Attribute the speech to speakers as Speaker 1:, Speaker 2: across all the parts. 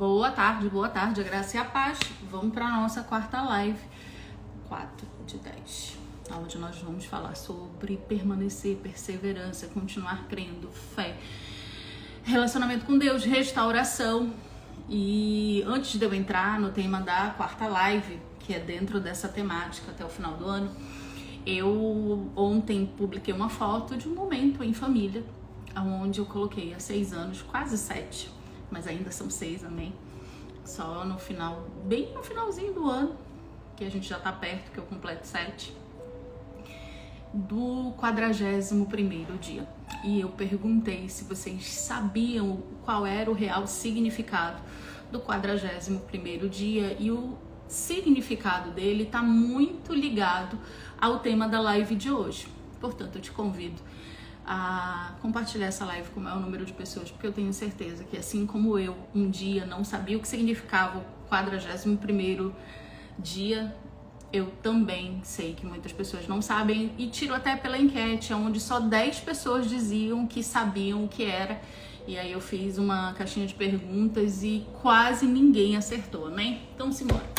Speaker 1: Boa tarde, a graça e a paz. Vamos para a nossa quarta live, 4/10, onde nós vamos falar sobre permanecer, perseverança, continuar crendo, fé, relacionamento com Deus, restauração. E antes de eu entrar no tema da quarta live, que é dentro dessa temática até o final do ano, eu ontem publiquei uma foto de um momento em família, onde eu coloquei há 6 anos, quase 7, mas ainda são 6, amém? Só no final, bem no finalzinho do ano, que a gente já tá perto, que eu completo 7, do 41º dia. E eu perguntei se vocês sabiam qual era o real significado do 41º dia, e o significado dele tá muito ligado ao tema da live de hoje. Portanto, eu te convido a compartilhar essa live com o maior número de pessoas, porque eu tenho certeza que, assim como eu um dia não sabia o que significava o 41º dia, eu também sei que muitas pessoas não sabem, e tiro até pela enquete, onde só 10 pessoas diziam que sabiam o que era, e aí eu fiz uma caixinha de perguntas e quase ninguém acertou, amém? Então, simbora.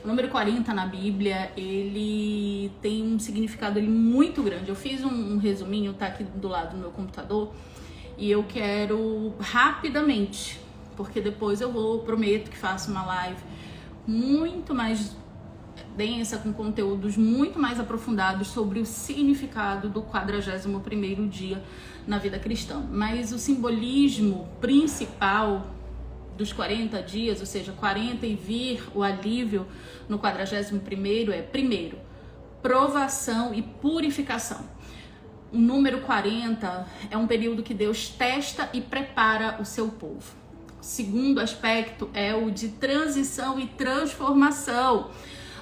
Speaker 1: O número 40 na Bíblia, ele tem um significado muito grande. Eu fiz um resuminho, tá aqui do lado do meu computador, e eu quero rapidamente, porque depois prometo que faço uma live muito mais densa, com conteúdos muito mais aprofundados sobre o significado do 41º dia na vida cristã. Mas o simbolismo principal dos 40 dias, ou seja, 40 e vir o alívio no 41º é, primeiro, provação e purificação. O número 40 é um período que Deus testa e prepara o seu povo. O segundo aspecto é o de transição e transformação,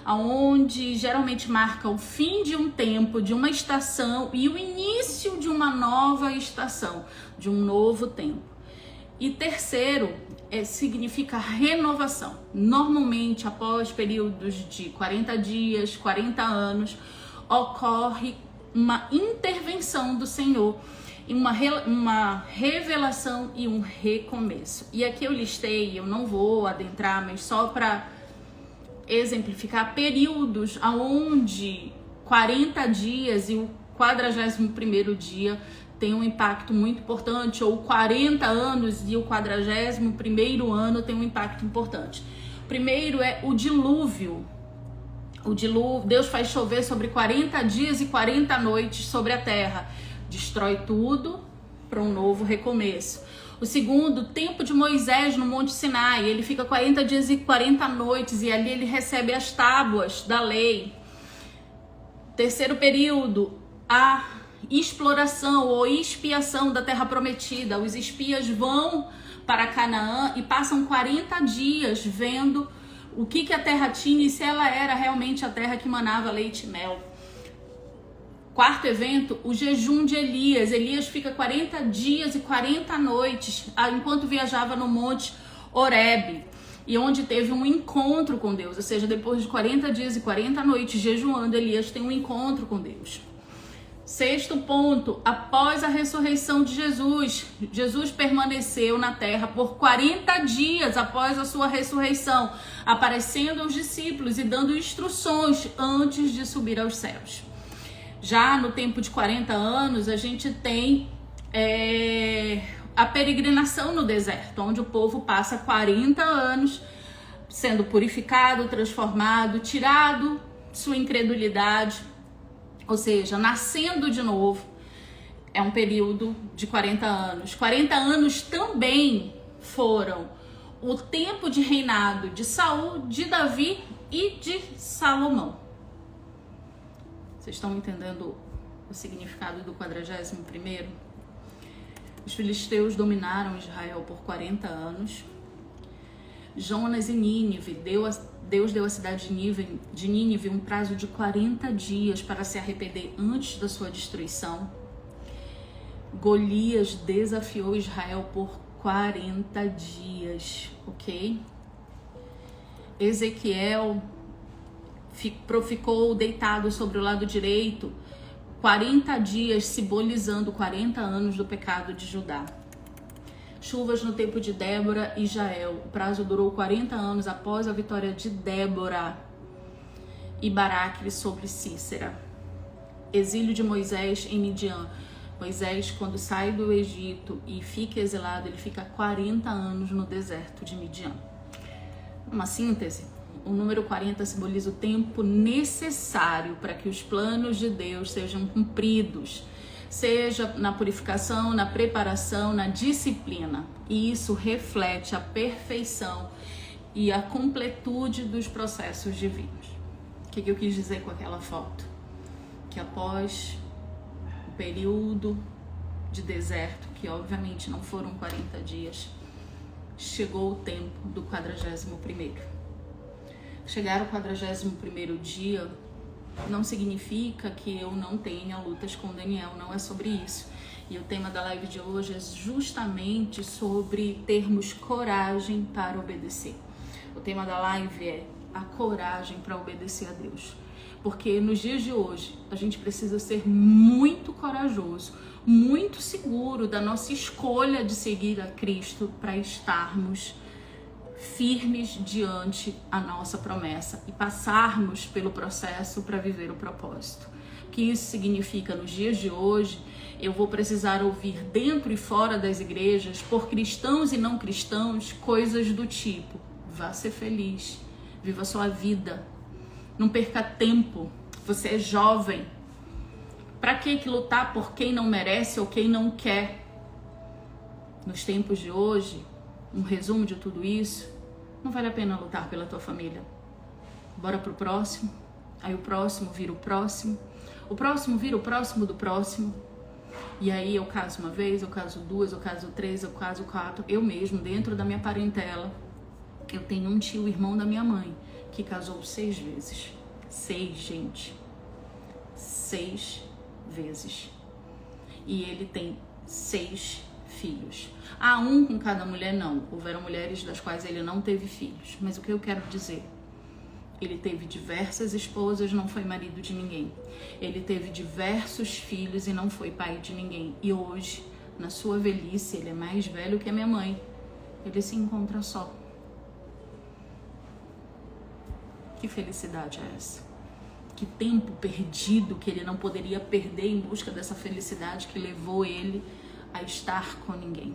Speaker 1: onde geralmente marca o fim de um tempo, de uma estação, e o início de uma nova estação, de um novo tempo. E terceiro, significa renovação. Normalmente, após períodos de 40 dias, 40 anos, ocorre uma intervenção do Senhor, uma revelação e um recomeço. E aqui eu listei, eu não vou adentrar, mas só para exemplificar períodos onde 40 dias e o 41º dia tem um impacto muito importante, ou 40 anos e o 41º ano tem um impacto importante. Primeiro é o dilúvio. Deus faz chover sobre 40 dias e 40 noites sobre a terra. Destrói tudo para um novo recomeço. O segundo, tempo de Moisés no Monte Sinai. Ele fica 40 dias e 40 noites e ali ele recebe as tábuas da lei. Terceiro período, a exploração ou expiação da terra prometida. Os espias vão para Canaã e passam 40 dias vendo o que a terra tinha e se ela era realmente a terra que manava leite e mel. Quarto evento, o jejum de Elias. Elias fica 40 dias e 40 noites enquanto viajava no Monte Horebe, e onde teve um encontro com Deus. Ou seja, depois de 40 dias e 40 noites jejuando, Elias tem um encontro com Deus. Sexto ponto, após a ressurreição de Jesus, Jesus permaneceu na terra por 40 dias após a sua ressurreição, aparecendo aos discípulos e dando instruções antes de subir aos céus. Já no tempo de 40 anos, a gente tem a peregrinação no deserto, onde o povo passa 40 anos sendo purificado, transformado, tirado sua incredulidade, ou seja, nascendo de novo. É um período de 40 anos. 40 anos também foram o tempo de reinado de Saul, de Davi e de Salomão. Vocês estão entendendo o significado do 41º? Os filisteus dominaram Israel por 40 anos. Jonas e Nínive, Deus deu à cidade de Nínive um prazo de 40 dias para se arrepender antes da sua destruição. Golias desafiou Israel por 40 dias, ok? Ezequiel ficou deitado sobre o lado direito 40 dias, simbolizando 40 anos do pecado de Judá. Chuvas no tempo de Débora e Jael. O prazo durou 40 anos após a vitória de Débora e Baraque sobre Sísera. Exílio de Moisés em Midian. Moisés, quando sai do Egito e fica exilado, ele fica 40 anos no deserto de Midian. Uma síntese, o número 40 simboliza o tempo necessário para que os planos de Deus sejam cumpridos, seja na purificação, na preparação, na disciplina. E isso reflete a perfeição e a completude dos processos divinos. O que eu quis dizer com aquela foto? Que após o período de deserto, que obviamente não foram 40 dias, chegou o tempo do 41º. Chegar ao 41º dia não significa que eu não tenha lutas com Daniel, não é sobre isso. E o tema da live de hoje é justamente sobre termos coragem para obedecer. O tema da live é a coragem para obedecer a Deus. Porque nos dias de hoje, a gente precisa ser muito corajoso, muito seguro da nossa escolha de seguir a Cristo para estarmos firmes diante a nossa promessa e passarmos pelo processo para viver o propósito. O que isso significa nos dias de hoje? Eu vou precisar ouvir dentro e fora das igrejas, por cristãos e não cristãos, coisas do tipo: vá ser feliz, viva a sua vida. Não perca tempo, você é jovem. Para que lutar por quem não merece ou quem não quer? Nos tempos de hoje, um resumo de tudo isso, não vale a pena lutar pela tua família. Bora pro próximo, aí o próximo vira o próximo vira o próximo do próximo. E aí eu caso uma vez, eu caso duas, eu caso três, eu caso quatro. Eu mesmo, dentro da minha parentela, eu tenho um tio, irmão da minha mãe, que casou 6 vezes. 6, gente. 6 vezes. E ele tem 6 filhos. Um com cada mulher, não. Houveram mulheres das quais ele não teve filhos. Mas o que eu quero dizer? Ele teve diversas esposas, não foi marido de ninguém. Ele teve diversos filhos e não foi pai de ninguém. E hoje, na sua velhice, ele é mais velho que a minha mãe. Ele se encontra só. Que felicidade é essa? Que tempo perdido que ele não poderia perder em busca dessa felicidade que levou ele a estar com ninguém.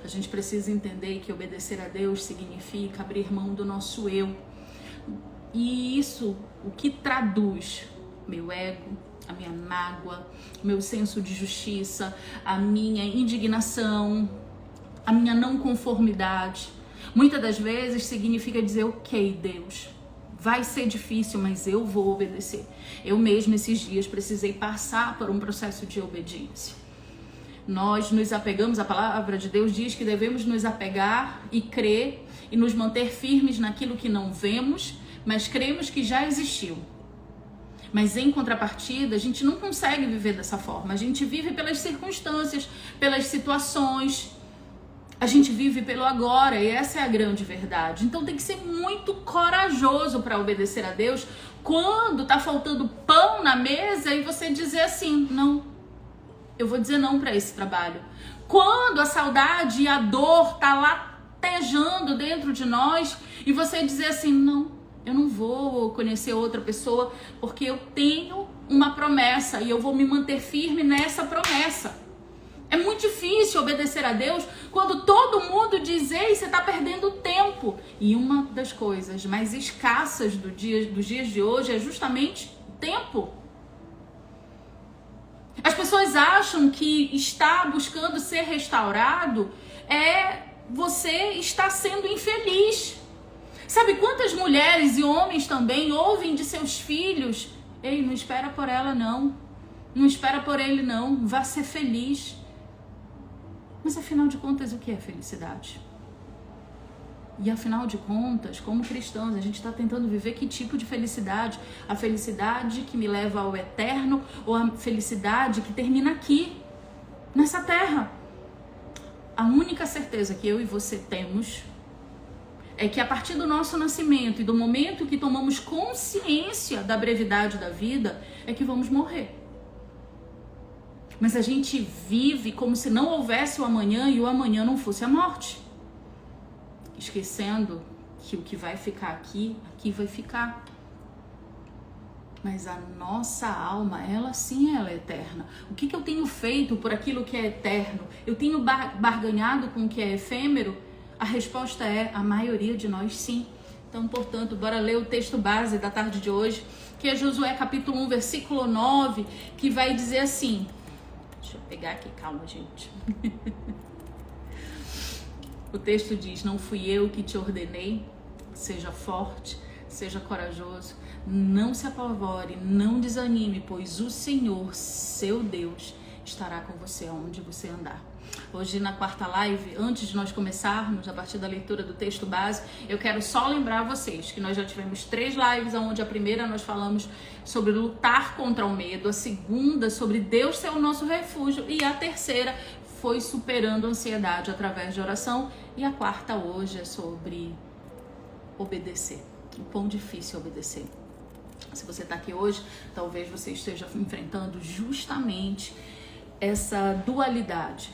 Speaker 1: A gente precisa entender que obedecer a Deus significa abrir mão do nosso eu. E isso, o que traduz meu ego, a minha mágoa, o meu senso de justiça, a minha indignação, a minha não conformidade. Muitas das vezes significa dizer: ok, Deus, vai ser difícil, mas eu vou obedecer. Eu mesmo, esses dias, precisei passar por um processo de obediência. Nós nos apegamos, a palavra de Deus diz que devemos nos apegar e crer e nos manter firmes naquilo que não vemos, mas cremos que já existiu. Mas em contrapartida, a gente não consegue viver dessa forma. A gente vive pelas circunstâncias, pelas situações. A gente vive pelo agora, e essa é a grande verdade. Então tem que ser muito corajoso para obedecer a Deus quando tá faltando pão na mesa e você dizer assim: não, eu vou dizer não para esse trabalho. Quando a saudade e a dor tá latejando dentro de nós e você dizer assim: não, eu não vou conhecer outra pessoa porque eu tenho uma promessa e eu vou me manter firme nessa promessa. É muito difícil obedecer a Deus quando todo mundo diz: ei, você está perdendo tempo. E uma das coisas mais escassas dos dias de hoje é justamente tempo. As pessoas acham que estar buscando ser restaurado é você estar sendo infeliz. Sabe quantas mulheres e homens também ouvem de seus filhos: ei, não espera por ela não. Não espera por ele não. Vá ser feliz. Mas afinal de contas, o que é felicidade? E afinal de contas, como cristãos, a gente está tentando viver que tipo de felicidade? A felicidade que me leva ao eterno ou a felicidade que termina aqui, nessa terra? A única certeza que eu e você temos é que a partir do nosso nascimento e do momento que tomamos consciência da brevidade da vida, é que vamos morrer. Mas a gente vive como se não houvesse o amanhã e o amanhã não fosse a morte. Esquecendo que o que vai ficar aqui vai ficar. Mas a nossa alma, ela sim, ela é eterna. O que eu tenho feito por aquilo que é eterno? Eu tenho barganhado com o que é efêmero? A resposta é, a maioria de nós sim. Então, portanto, bora ler o texto base da tarde de hoje, que é Josué capítulo 1, versículo 9, que vai dizer assim. Deixa eu pegar aqui, calma, gente. O texto diz, não fui eu que te ordenei, seja forte, seja corajoso, não se apavore, não desanime, pois o Senhor, seu Deus, estará com você aonde você andar. Hoje na quarta live, antes de nós começarmos, a partir da leitura do texto base, eu quero só lembrar vocês que nós já tivemos 3 lives, onde a primeira nós falamos sobre lutar contra o medo, a segunda sobre Deus ser o nosso refúgio e a terceira foi superando a ansiedade através de oração e a quarta hoje é sobre obedecer. O quão difícil é obedecer. Se você está aqui hoje, talvez você esteja enfrentando justamente essa dualidade.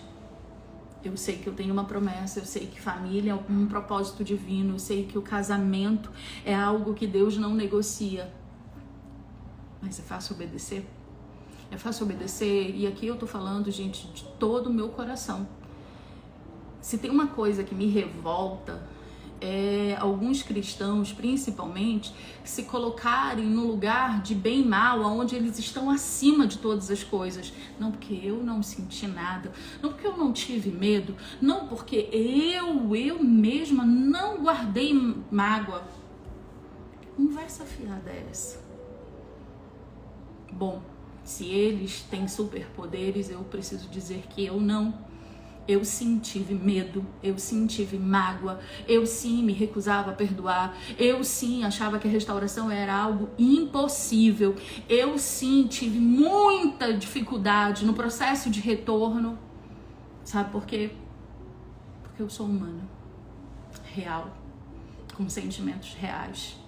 Speaker 1: Eu sei que eu tenho uma promessa, eu sei que família é um propósito divino, eu sei que o casamento é algo que Deus não negocia. Mas é fácil obedecer? É fácil obedecer, e aqui eu tô falando, gente, de todo o meu coração. Se tem uma coisa que me revolta, é alguns cristãos, principalmente, se colocarem no lugar de bem e mal, onde eles estão acima de todas as coisas. Não porque eu não senti nada, não porque eu não tive medo, não porque eu mesma não guardei mágoa. Conversa fiada é essa? Bom, se eles têm superpoderes, eu preciso dizer que eu não. Eu sim tive medo, eu sim tive mágoa, eu sim me recusava a perdoar, eu sim achava que a restauração era algo impossível, eu sim tive muita dificuldade no processo de retorno. Sabe por quê? Porque eu sou humana, real, com sentimentos reais,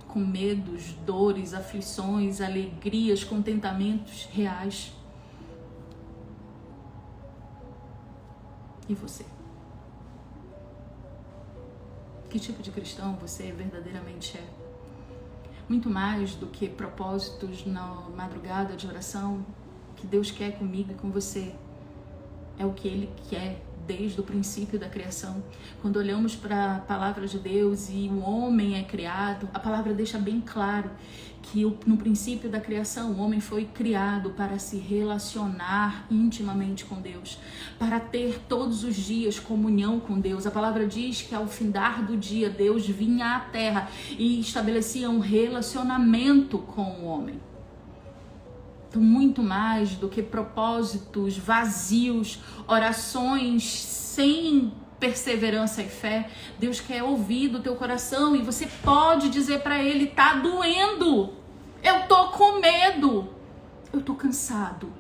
Speaker 1: com medos, dores, aflições, alegrias, contentamentos reais. E você? Que tipo de cristão você verdadeiramente é? Muito mais do que propósitos na madrugada de oração, o que Deus quer comigo e com você é o que Ele quer desde o princípio da criação. Quando olhamos para a palavra de Deus e o homem é criado, a palavra deixa bem claro que no princípio da criação o homem foi criado para se relacionar intimamente com Deus, para ter todos os dias comunhão com Deus. A palavra diz que ao findar do dia Deus vinha à terra e estabelecia um relacionamento com o homem. Então, muito mais do que propósitos vazios, orações sem perseverança e fé, Deus quer ouvir do teu coração e você pode dizer para Ele, tá doendo, eu tô com medo, eu tô cansado.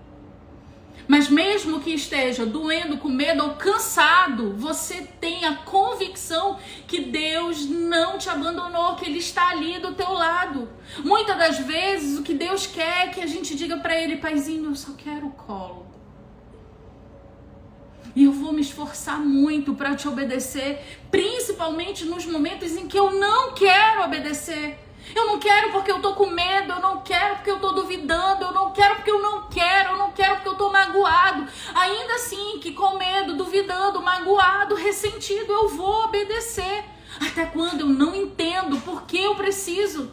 Speaker 1: Mas mesmo que esteja doendo, com medo ou cansado, você tem a convicção que Deus não te abandonou, que Ele está ali do teu lado. Muitas das vezes o que Deus quer é que a gente diga para Ele, Paizinho, eu só quero o colo. E eu vou me esforçar muito para te obedecer, principalmente nos momentos em que eu não quero obedecer. Eu não quero porque eu tô com medo, eu não quero porque eu tô duvidando, eu não quero porque eu não quero porque eu tô magoado. Ainda assim, que com medo, duvidando, magoado, ressentido, eu vou obedecer. Até quando eu não entendo por que eu preciso.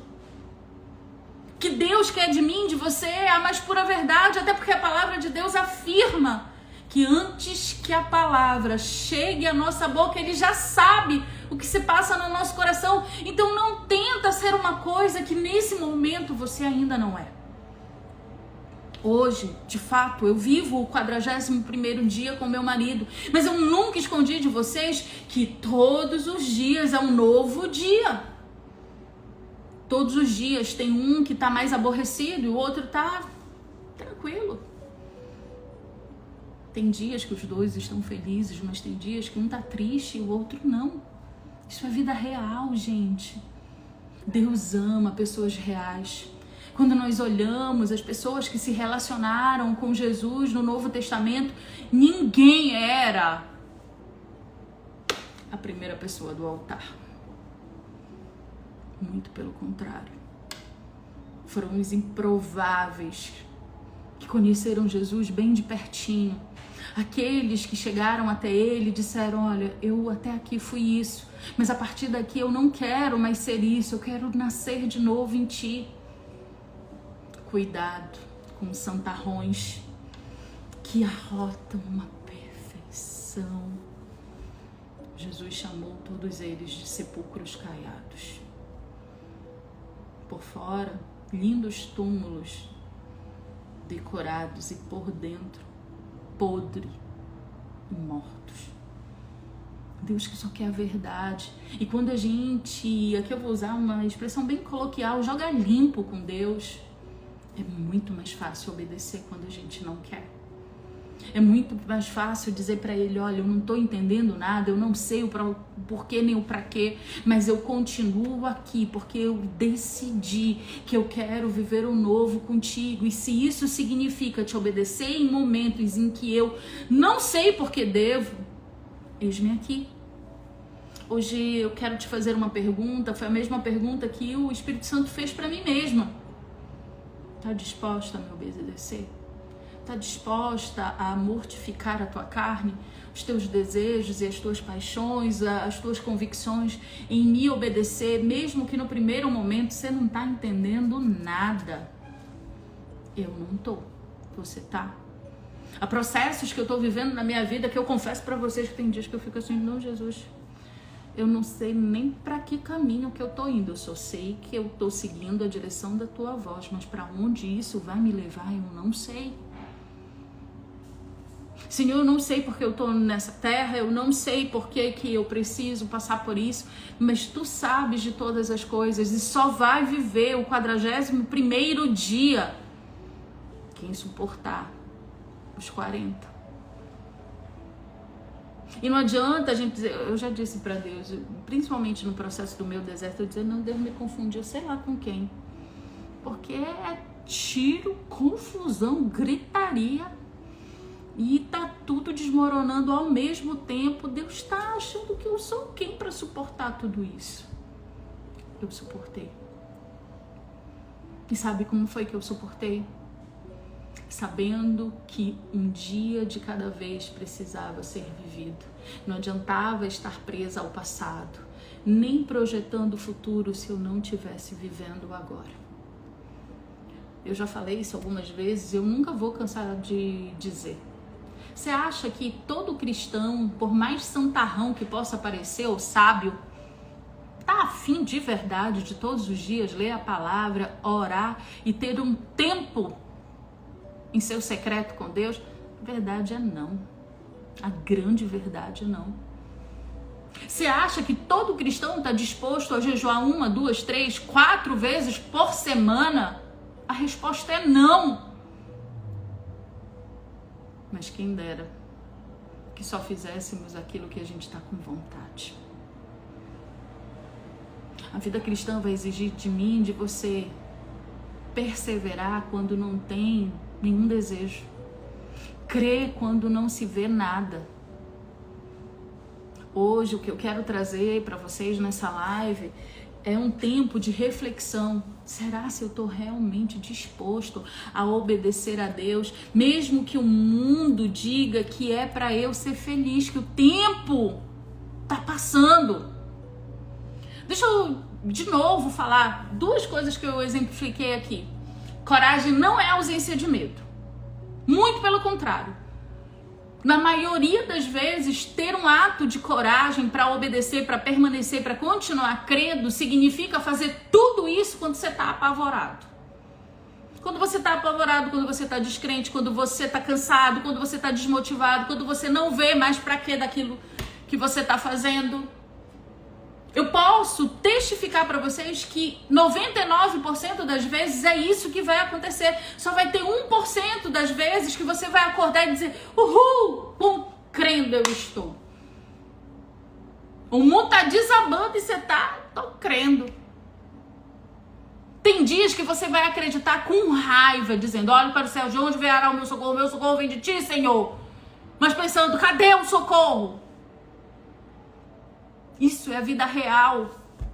Speaker 1: Que Deus quer de mim, de você, é a mais pura verdade, até porque a palavra de Deus afirma que antes que a palavra chegue à nossa boca, Ele já sabe o que se passa no nosso coração. Então não tenta ser uma coisa que nesse momento você ainda não é. Hoje, de fato, eu vivo o 41º dia com meu marido, mas eu nunca escondi de vocês que todos os dias é um novo dia. Todos os dias tem um que tá mais aborrecido e o outro tá tranquilo. Tem dias que os dois estão felizes, mas tem dias que um tá triste e o outro não. Isso é vida real, gente. Deus ama pessoas reais. Quando nós olhamos as pessoas que se relacionaram com Jesus no Novo Testamento, ninguém era a primeira pessoa do altar. Muito pelo contrário. Foram os improváveis que conheceram Jesus bem de pertinho. Aqueles que chegaram até ele e disseram: olha, eu até aqui fui isso, mas a partir daqui eu não quero mais ser isso, eu quero nascer de novo em ti. Cuidado com os santarrões que arrotam uma perfeição. Jesus chamou todos eles de sepulcros caiados. Por fora, lindos túmulos decorados, e por dentro, podre e mortos. Deus que só quer a verdade. E quando a gente, aqui eu vou usar uma expressão bem coloquial, joga limpo com Deus, é muito mais fácil obedecer quando a gente não quer. É muito mais fácil dizer para ele: olha, eu não estou entendendo nada, eu não sei o porquê nem o para quê, mas eu continuo aqui porque eu decidi que eu quero viver o novo contigo. E se isso significa te obedecer em momentos em que eu não sei porque devo, eis-me aqui. Hoje eu quero te fazer uma pergunta, foi a mesma pergunta que o Espírito Santo fez para mim mesma. Está disposta a me obedecer? Está disposta a mortificar a tua carne, os teus desejos e as tuas paixões, as tuas convicções, em me obedecer, mesmo que no primeiro momento você não está entendendo nada? Eu não estou. Você está? Há processos que eu estou vivendo na minha vida que eu confesso para vocês que tem dias que eu fico assim: não, Jesus, eu não sei nem para que caminho que eu estou indo, eu só sei que eu estou seguindo a direção da tua voz, mas para onde isso vai me levar eu não sei. Senhor, eu não sei porque eu estou nessa terra, eu não sei porque que eu preciso passar por isso, mas tu sabes de todas as coisas e só vai viver o 41º dia quem suportar os 40. E não adianta a gente dizer, eu já disse para Deus, principalmente no processo do meu deserto, eu dizer: não, Deus me confundiu, sei lá com quem, porque é tiro, confusão, gritaria, e tá tudo desmoronando ao mesmo tempo. Deus tá achando que eu sou quem para suportar tudo isso? Eu suportei. E sabe como foi que eu suportei? Sabendo que um dia de cada vez precisava ser vivido. Não adiantava estar presa ao passado, nem projetando o futuro se eu não estivesse vivendo o agora. Eu já falei isso algumas vezes, eu nunca vou cansar de dizer. Você acha que todo cristão, por mais santarrão que possa parecer, ou sábio, tá afim de verdade de todos os dias ler a palavra, orar e ter um tempo em seu secreto com Deus? A verdade é não. A grande verdade é não. Você acha que todo cristão está disposto a jejuar 1, 2, 3, 4 vezes por semana? A resposta é não. Mas quem dera que só fizéssemos aquilo que a gente está com vontade. A vida cristã vai exigir de mim, de você, perseverar quando não tem nenhum desejo, crer quando não se vê nada. Hoje o que eu quero trazer para vocês nessa live é um tempo de reflexão. Será se eu estou realmente disposto a obedecer a Deus, mesmo que o mundo diga que é para eu ser feliz, que o tempo está passando? Deixa eu de novo falar 2 coisas que eu exemplifiquei aqui. Coragem não é ausência de medo. Muito pelo contrário. Na maioria das vezes, ter um ato de coragem para obedecer, para permanecer, para continuar crendo, significa fazer tudo isso quando você está apavorado. Quando você está apavorado, quando você está descrente, quando você está cansado, quando você está desmotivado, quando você não vê mais para que daquilo que você está fazendo. Eu posso testificar para vocês que 99% das vezes é isso que vai acontecer. Só vai ter 1% das vezes que você vai acordar e dizer: uhul, com crendo eu estou. O mundo tá desabando e você tá, tô crendo. Tem Tem dias que você vai acreditar com raiva, dizendo, olha para o céu, de onde virá o meu socorro vem de ti, Senhor. Mas pensando, cadê o socorro? Isso é a vida real,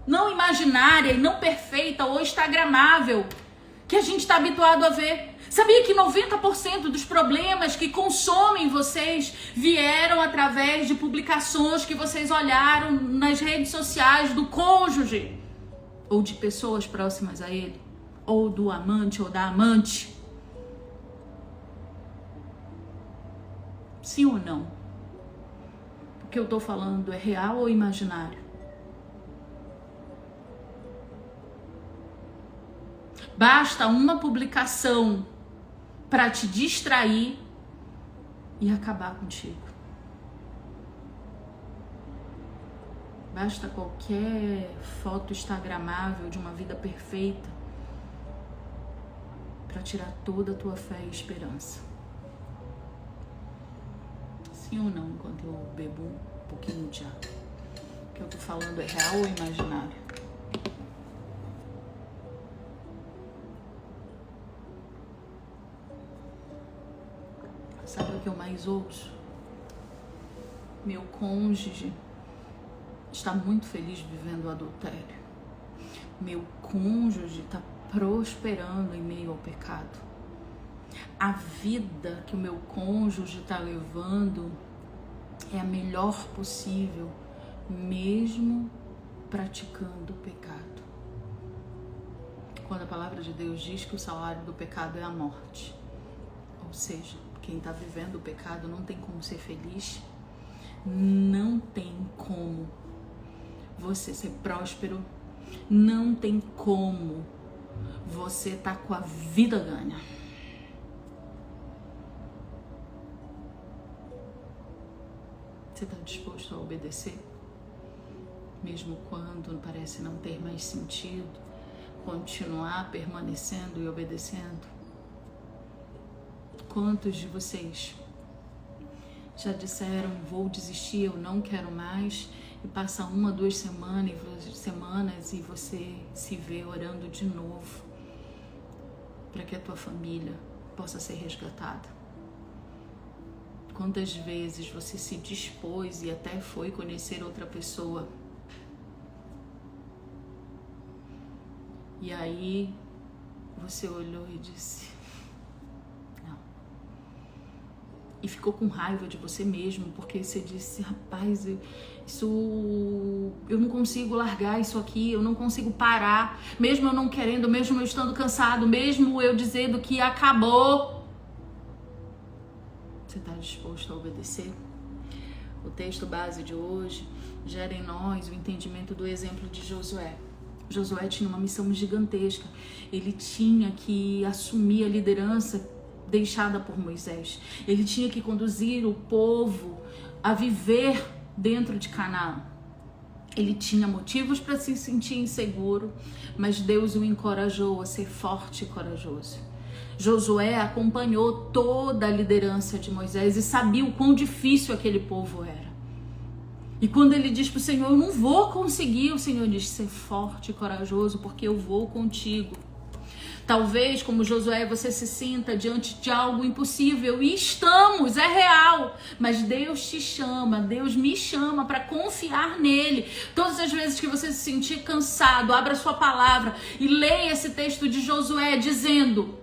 Speaker 1: não imaginária e não perfeita ou instagramável, que a gente está habituado a ver. Sabia que 90% dos problemas que consomem vocês vieram através de publicações que vocês olharam nas redes sociais do cônjuge, ou de pessoas próximas a ele, ou do amante ou da amante? Sim ou não? O que eu estou falando é real ou imaginário? Basta uma publicação para te distrair e acabar contigo. Basta qualquer foto instagramável de uma vida perfeita para tirar toda a tua fé e esperança. Sim ou não, enquanto eu bebo um pouquinho de água? O que eu tô falando é real ou imaginário? Sabe o que eu mais ouço? Meu cônjuge está muito feliz vivendo o adultério. Meu cônjuge está prosperando em meio ao pecado. A vida que o meu cônjuge está levando é a melhor possível, mesmo praticando o pecado. Quando a palavra de Deus diz que o salário do pecado é a morte, ou seja, quem está vivendo o pecado não tem como ser feliz, não tem como você ser próspero, não tem como você tá com a vida ganha. Você está disposto a obedecer? Mesmo quando parece não ter mais sentido, continuar permanecendo e obedecendo? Quantos de vocês já disseram, vou desistir, eu não quero mais, e passa 1, 2 semanas e você se vê orando de novo para que a tua família possa ser resgatada? Quantas vezes você se dispôs e até foi conhecer outra pessoa e aí você olhou e disse não, e ficou com raiva de você mesmo porque você disse, rapaz, eu não consigo largar isso aqui, eu não consigo parar, mesmo eu não querendo, mesmo eu estando cansado, mesmo eu dizendo que acabou. Você está disposto a obedecer? O texto base de hoje gera em nós o entendimento do exemplo de Josué. Josué tinha uma missão gigantesca. Ele tinha que assumir a liderança deixada por Moisés. Ele tinha que conduzir o povo a viver dentro de Canaã. Ele tinha motivos para se sentir inseguro, mas Deus o encorajou a ser forte e corajoso. Josué acompanhou toda a liderança de Moisés e sabia o quão difícil aquele povo era. E quando ele diz para o Senhor, eu não vou conseguir, o Senhor diz, ser forte e corajoso, porque eu vou contigo. Talvez, como Josué, você se sinta diante de algo impossível, e estamos, é real, mas Deus te chama, Deus me chama para confiar nele. Todas as vezes que você se sentir cansado, abra sua palavra e leia esse texto de Josué dizendo,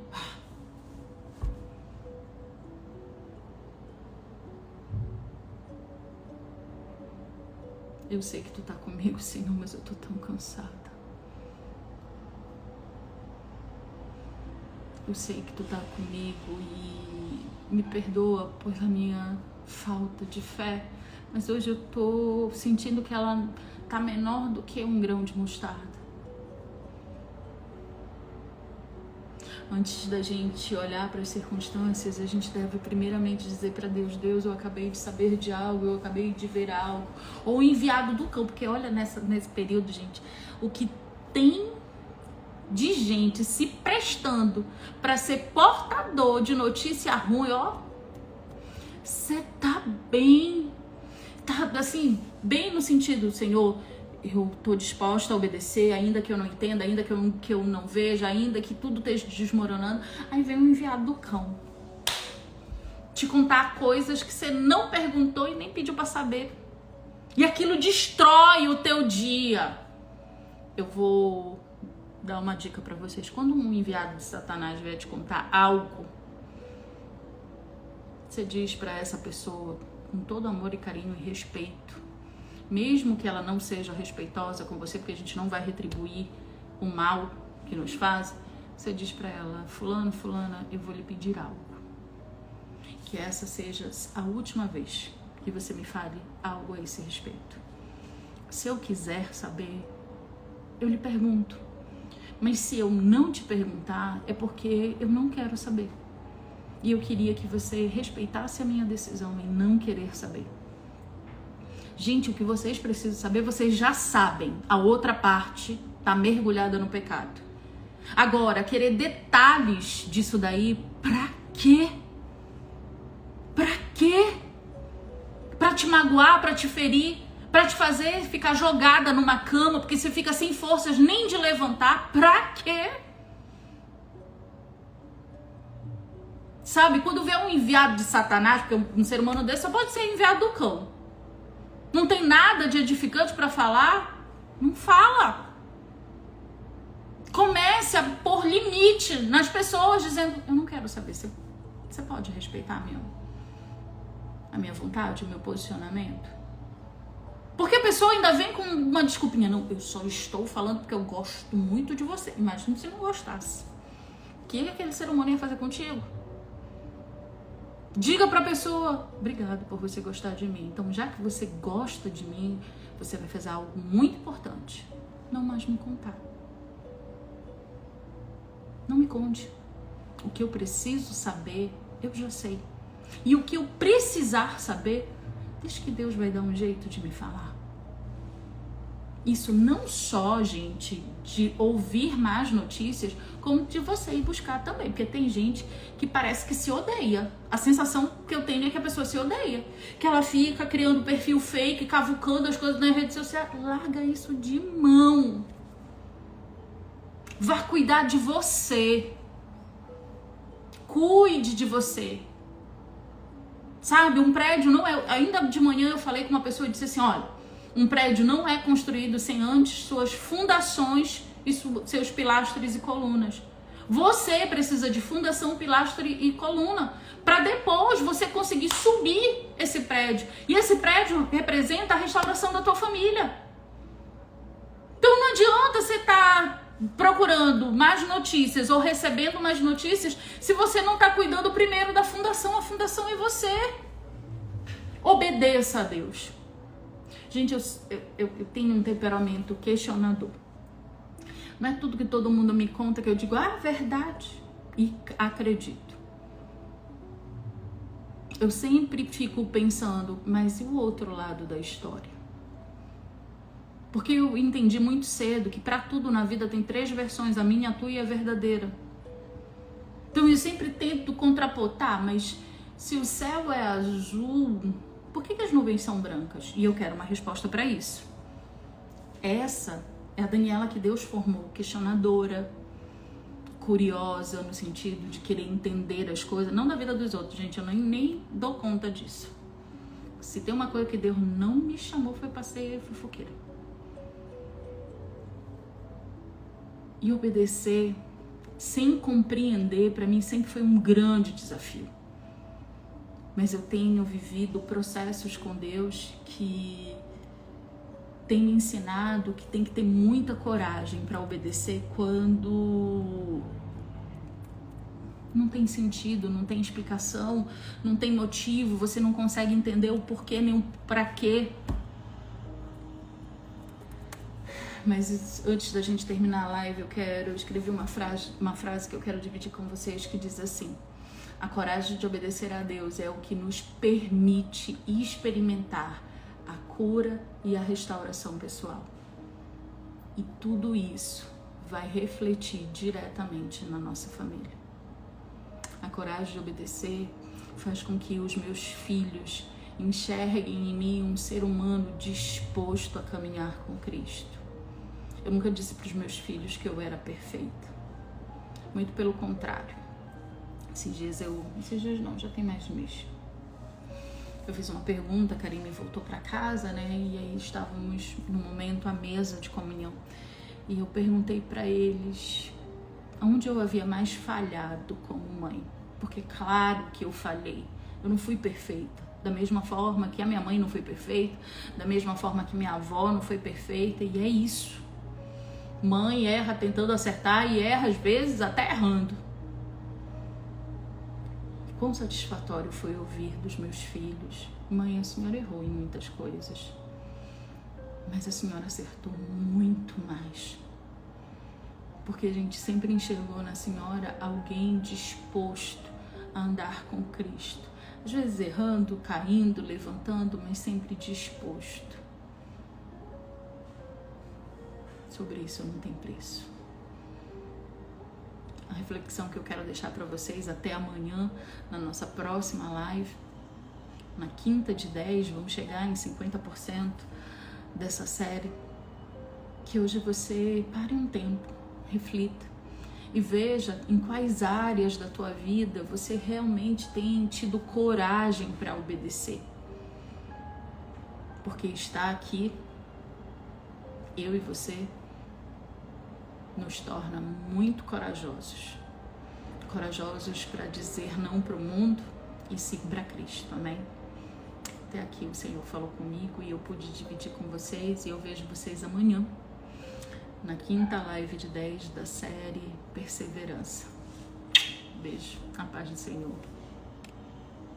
Speaker 1: eu sei que tu tá comigo, Senhor, mas eu tô tão cansada. Eu sei que tu tá comigo e me perdoa por a minha falta de fé, mas hoje eu tô sentindo que ela tá menor do que um grão de mostarda. Antes da gente olhar para as circunstâncias, a gente deve primeiramente dizer para Deus, Deus, eu acabei de saber de algo, eu acabei de ver algo, ou enviado do campo, porque olha nesse período, gente, o que tem de gente se prestando para ser portador de notícia ruim, ó, você tá bem, tá assim, bem no sentido, Senhor, eu tô disposta a obedecer, ainda que eu não entenda, ainda que eu não veja, ainda que tudo esteja desmoronando. Aí vem um enviado do cão te contar coisas que você não perguntou e nem pediu para saber. E aquilo destrói o teu dia. Eu vou dar uma dica para vocês. Quando um enviado de Satanás vier te contar algo, você diz para essa pessoa com todo amor e carinho e respeito, mesmo que ela não seja respeitosa com você, porque a gente não vai retribuir o mal que nos faz, você diz para ela: fulano, fulana, eu vou lhe pedir algo. Que essa seja a última vez que você me fale algo a esse respeito. Se eu quiser saber, eu lhe pergunto. Mas se eu não te perguntar, é porque eu não quero saber. E eu queria que você respeitasse a minha decisão em não querer saber. Gente, o que vocês precisam saber, vocês já sabem. A outra parte tá mergulhada no pecado. Agora, querer detalhes disso daí, pra quê? Pra quê? Pra te magoar, pra te ferir, pra te fazer ficar jogada numa cama, porque você fica sem forças nem de levantar. Pra quê? Sabe, quando vê um enviado de Satanás, porque um ser humano desse só pode ser enviado do cão. Não tem nada de edificante pra falar? Não fala. Comece a pôr limite nas pessoas, dizendo: eu não quero saber, você pode respeitar a minha vontade, o meu posicionamento? Porque a pessoa ainda vem com uma desculpinha: não, eu só estou falando porque eu gosto muito de você. Imagina se não gostasse. O que aquele ser humano ia fazer contigo? Diga pra pessoa: obrigado por você gostar de mim. Então, já que você gosta de mim, você vai fazer algo muito importante. Não mais me contar. Não me conte. O que eu preciso saber, eu já sei. E o que eu precisar saber, deixa que Deus vai dar um jeito de me falar. Isso não só, gente, de ouvir más notícias, como de você ir buscar também. Porque tem gente que parece que se odeia. A sensação que eu tenho é que a pessoa se odeia. Que ela fica criando perfil fake, cavucando as coisas nas redes sociais. Larga isso de mão. Vá cuidar de você. Cuide de você. Sabe, um prédio não é... Ainda de manhã eu falei com uma pessoa e disse assim: olha, um prédio não é construído sem antes suas fundações e seus pilastros e colunas. Você precisa de fundação, pilastro e coluna para depois você conseguir subir esse prédio. E esse prédio representa a restauração da tua família. Então não adianta você estar procurando mais notícias ou recebendo mais notícias se você não está cuidando primeiro da fundação. A fundação é você. Obedeça a Deus. Gente, eu tenho um temperamento questionador. Não é tudo que todo mundo me conta que eu digo: ah, verdade, e acredito. Eu sempre fico pensando: mas e o outro lado da história? Porque eu entendi muito cedo que para tudo na vida tem 3 versões: a minha, a tua e a verdadeira. Então eu sempre tento contrapor: mas se o céu é azul, por que as nuvens são brancas? E eu quero uma resposta para isso. Essa é a Daniela que Deus formou, questionadora, curiosa, no sentido de querer entender as coisas, não da vida dos outros, gente, eu nem dou conta disso. Se tem uma coisa que Deus não me chamou, foi para ser fofoqueira. E obedecer sem compreender, para mim sempre foi um grande desafio. Mas eu tenho vivido processos com Deus que tem me ensinado que tem que ter muita coragem para obedecer quando não tem sentido, não tem explicação, não tem motivo, você não consegue entender o porquê nem o pra quê. Mas antes da gente terminar a live, eu escrevi uma frase que eu quero dividir com vocês, que diz assim: a coragem de obedecer a Deus é o que nos permite experimentar a cura e a restauração pessoal. E tudo isso vai refletir diretamente na nossa família. A coragem de obedecer faz com que os meus filhos enxerguem em mim um ser humano disposto a caminhar com Cristo. Eu nunca disse para os meus filhos que eu era perfeita. Muito pelo contrário. Esses dias não, já tem mais de mês. Eu fiz uma pergunta, a Karine voltou para casa, né? E aí estávamos no momento à mesa de comunhão. E eu perguntei para eles onde eu havia mais falhado como mãe. Porque claro que eu falhei. Eu não fui perfeita. Da mesma forma que a minha mãe não foi perfeita, da mesma forma que minha avó não foi perfeita. E é isso. Mãe erra tentando acertar e erra às vezes até errando. Quão satisfatório foi ouvir dos meus filhos: mãe, a senhora errou em muitas coisas, mas a senhora acertou muito mais. Porque a gente sempre enxergou na senhora alguém disposto a andar com Cristo. Às vezes errando, caindo, levantando, mas sempre disposto. Sobre isso não tem preço. A reflexão que eu quero deixar para vocês até amanhã, na nossa próxima live, na quinta de 10, vamos chegar em 50% dessa série, que hoje você pare um tempo, reflita e veja em quais áreas da tua vida você realmente tem tido coragem para obedecer. Porque está aqui, eu e você, nos torna muito corajosos para dizer não para o mundo e sim para Cristo, amém? Até aqui o Senhor falou comigo e eu pude dividir com vocês, e eu vejo vocês amanhã na quinta live de 10 da série Perseverança. Beijo, a paz do Senhor.